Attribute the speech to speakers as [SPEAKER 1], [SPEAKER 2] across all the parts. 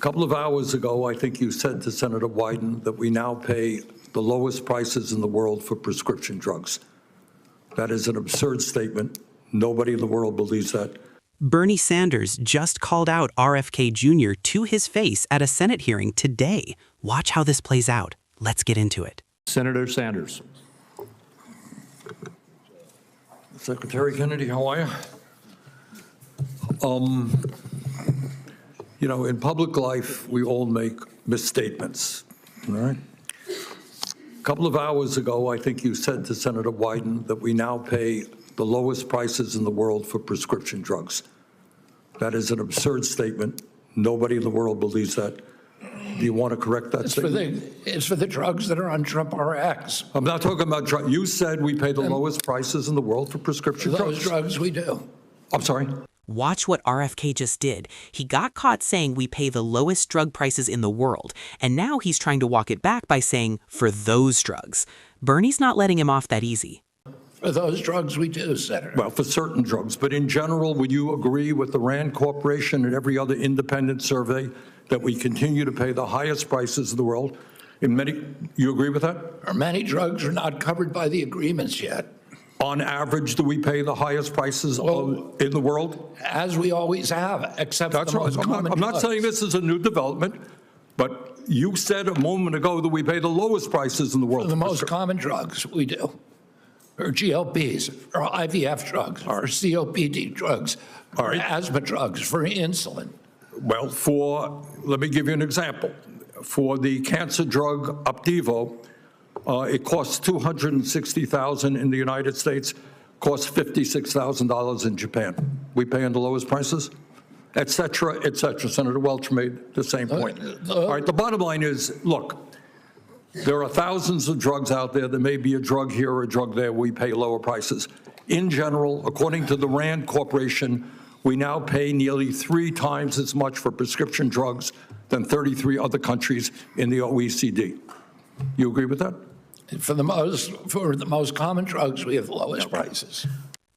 [SPEAKER 1] A couple of hours ago, I think you said to Senator Wyden that we now pay the lowest prices in the world for prescription drugs. That is an absurd statement. Nobody in the world believes that.
[SPEAKER 2] Bernie Sanders just called out RFK Jr. to his face at a Senate hearing today. Watch how this plays out. Let's get into it.
[SPEAKER 3] Senator Sanders.
[SPEAKER 1] Secretary Kennedy, how are you? You know, in public life, we all make misstatements, all right? A couple of hours ago, I think you said to Senator Wyden that we now pay the lowest prices in the world for prescription drugs. That is an absurd statement. Nobody in the world believes that. Do you want to correct that statement?
[SPEAKER 4] It's for the drugs that are on Trump RX.
[SPEAKER 1] I'm not talking about drugs. You said we pay the lowest prices in the world for prescription drugs.
[SPEAKER 4] Those drugs we do.
[SPEAKER 1] I'm sorry?
[SPEAKER 2] Watch what RFK just did. He got caught saying we pay the lowest drug prices in the world, and now he's trying to walk it back by saying, for those drugs. Bernie's not letting him off that easy.
[SPEAKER 4] For those drugs we do, Senator.
[SPEAKER 1] Well, for certain drugs. But in general, would you agree with the Rand Corporation and every other independent survey that we continue to pay the highest prices in the world? You agree with that?
[SPEAKER 4] Many drugs are not covered by the agreements yet.
[SPEAKER 1] On average, do we pay the highest prices in the world?
[SPEAKER 4] As we always have, except for the most common
[SPEAKER 1] I'm not
[SPEAKER 4] drugs.
[SPEAKER 1] saying this is a new development, but you said a moment ago that we pay the lowest prices in the world.
[SPEAKER 4] The most common drugs we do, or GLPs, or IVF drugs, or COPD drugs, or asthma drugs, for insulin.
[SPEAKER 1] Well, let me give you an example. For the cancer drug Opdivo, it costs $260,000 in the United States, costs $56,000 in Japan. We pay on the lowest prices, et cetera, et cetera. Senator Welch made the same point. All right, the bottom line is, look, there are thousands of drugs out there. There may be a drug here or a drug there. We pay lower prices. In general, according to the Rand Corporation, we now pay nearly 3 times as much for prescription drugs than 33 other countries in the OECD. You agree with that?
[SPEAKER 4] For the most common drugs, we have the lowest prices.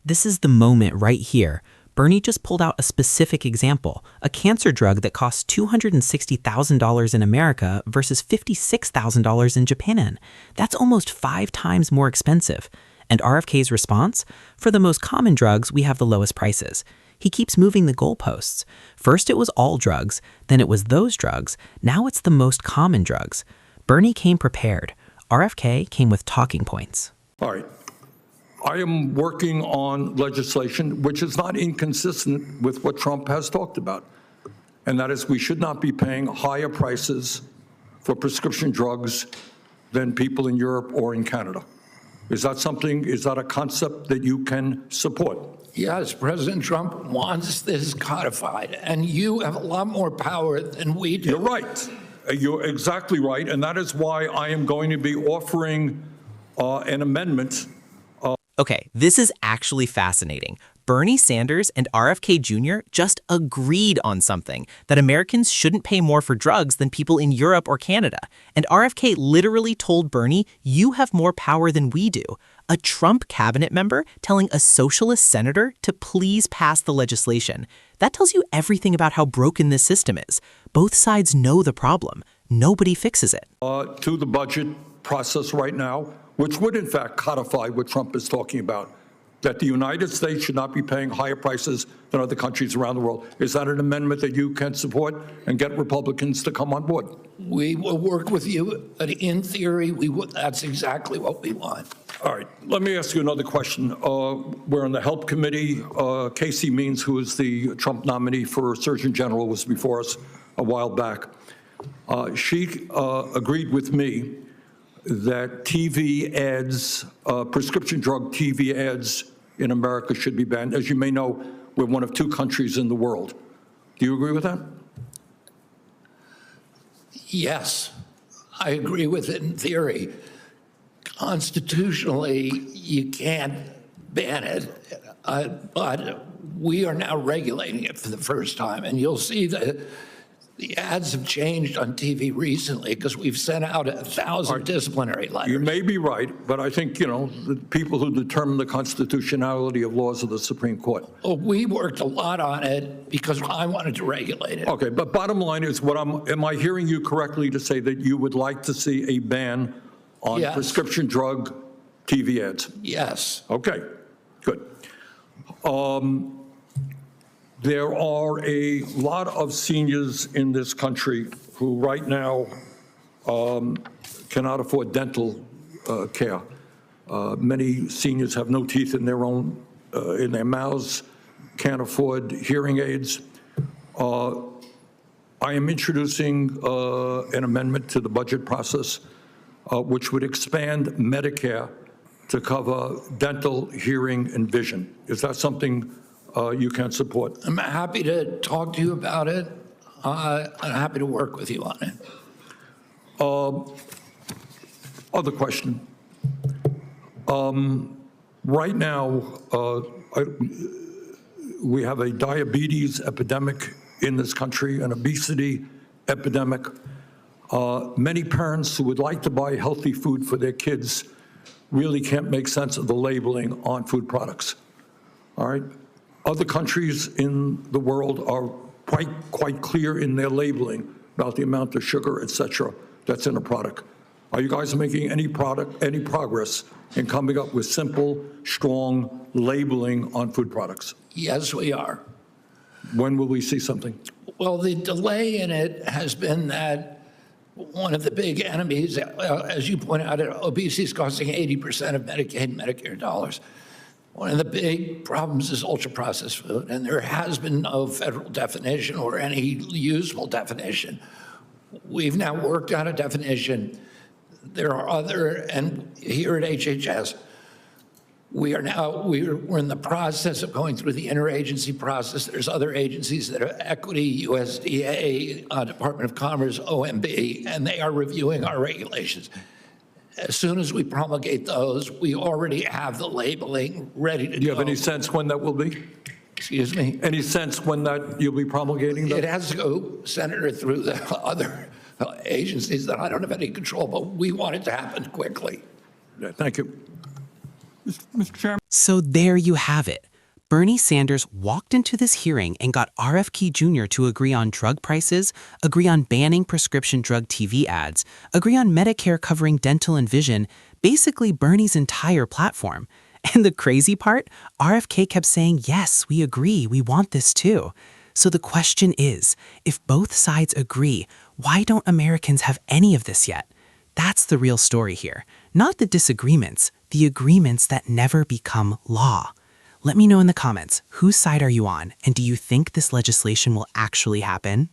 [SPEAKER 2] This is the moment right here. Bernie just pulled out a specific example, a cancer drug that costs $260,000 in America versus $56,000 in Japan. That's almost 5 times more expensive. And RFK's response? For the most common drugs, we have the lowest prices. He keeps moving the goalposts. First it was all drugs, then it was those drugs, now it's the most common drugs. Bernie came prepared. RFK came with talking points.
[SPEAKER 1] All right. I am working on legislation which is not inconsistent with what Trump has talked about, and that is we should not be paying higher prices for prescription drugs than people in Europe or in Canada. Is that a concept that you can support?
[SPEAKER 4] Yes, President Trump wants this codified, and you have a lot more power than we do.
[SPEAKER 1] You're right. You're exactly right, and that is why I am going to be offering an amendment.
[SPEAKER 2] Okay, this is actually fascinating. Bernie Sanders and RFK Jr. just agreed on something, that Americans shouldn't pay more for drugs than people in Europe or Canada. And RFK literally told Bernie, you have more power than we do. A Trump cabinet member telling a socialist senator to please pass the legislation. That tells you everything about how broken this system is. Both sides know the problem. Nobody fixes it.
[SPEAKER 1] To the budget process right now, which would in fact codify what Trump is talking about, that the United States should not be paying higher prices than other countries around the world. Is that an amendment that you can support and get Republicans to come on board?
[SPEAKER 4] We will work with you, but in theory, that's exactly what we want.
[SPEAKER 1] All right, let me ask you another question. We're on the Help Committee. Casey Means, who is the Trump nominee for Surgeon General, was before us a while back. She agreed with me that TV ads, prescription drug TV ads in America should be banned. As you may know, we're one of 2 countries in the world. Do you agree with that?
[SPEAKER 4] Yes, I agree with it in theory. Constitutionally, you can't ban it, but we are now regulating it for the first time, and you'll see that The ads have changed on TV recently because we've sent out 1,000 disciplinary letters.
[SPEAKER 1] You may be right, but I think, the people who determine the constitutionality of laws are the Supreme Court.
[SPEAKER 4] Well, we worked a lot on it because I wanted to regulate it.
[SPEAKER 1] Okay, but bottom line is, am I hearing you correctly to say that you would like to see a ban on
[SPEAKER 4] Yes.
[SPEAKER 1] prescription drug TV ads?
[SPEAKER 4] Yes.
[SPEAKER 1] Okay, good. There are a lot of seniors in this country who right now cannot afford dental care. Many seniors have no teeth in in their mouths, can't afford hearing aids. I am introducing an amendment to the budget process, which would expand Medicare to cover dental, hearing, and vision. Is that something you can support?
[SPEAKER 4] I'm happy to talk to you about it. I'm happy to work with you on it.
[SPEAKER 1] Other question. Right now, we have a diabetes epidemic in this country, an obesity epidemic. Many parents who would like to buy healthy food for their kids really can't make sense of the labeling on food products. All right? Other countries in the world are quite clear in their labeling about the amount of sugar, et cetera, that's in a product. Are you guys making any progress in coming up with simple, strong labeling on food products?
[SPEAKER 4] Yes, we are.
[SPEAKER 1] When will we see something?
[SPEAKER 4] Well, the delay in it has been that one of the big enemies, as you point out, obesity is costing 80% of Medicaid and Medicare dollars. One of the big problems is ultra-processed food, and there has been no federal definition or any usable definition. We've now worked out a definition. There are other, and here at HHS, we're in the process of going through the interagency process. There's other agencies that are Equity, USDA, Department of Commerce, OMB, and they are reviewing our regulations. As soon as we promulgate those, we already have the labeling ready to go.
[SPEAKER 1] Do you have any sense when that will be?
[SPEAKER 4] Excuse me?
[SPEAKER 1] Any sense when that you'll be promulgating that?
[SPEAKER 4] It has to go, Senator, through the other agencies that I don't have any control, but we want it to happen quickly.
[SPEAKER 1] Yeah, thank you.
[SPEAKER 3] Mr. Chairman.
[SPEAKER 2] So there you have it. Bernie Sanders walked into this hearing and got RFK Jr. to agree on drug prices, agree on banning prescription drug TV ads, agree on Medicare covering dental and vision, basically Bernie's entire platform. And the crazy part, RFK kept saying, yes, we agree, we want this too. So the question is, if both sides agree, why don't Americans have any of this yet? That's the real story here. Not the disagreements, the agreements that never become law. Let me know in the comments, whose side are you on, and do you think this legislation will actually happen?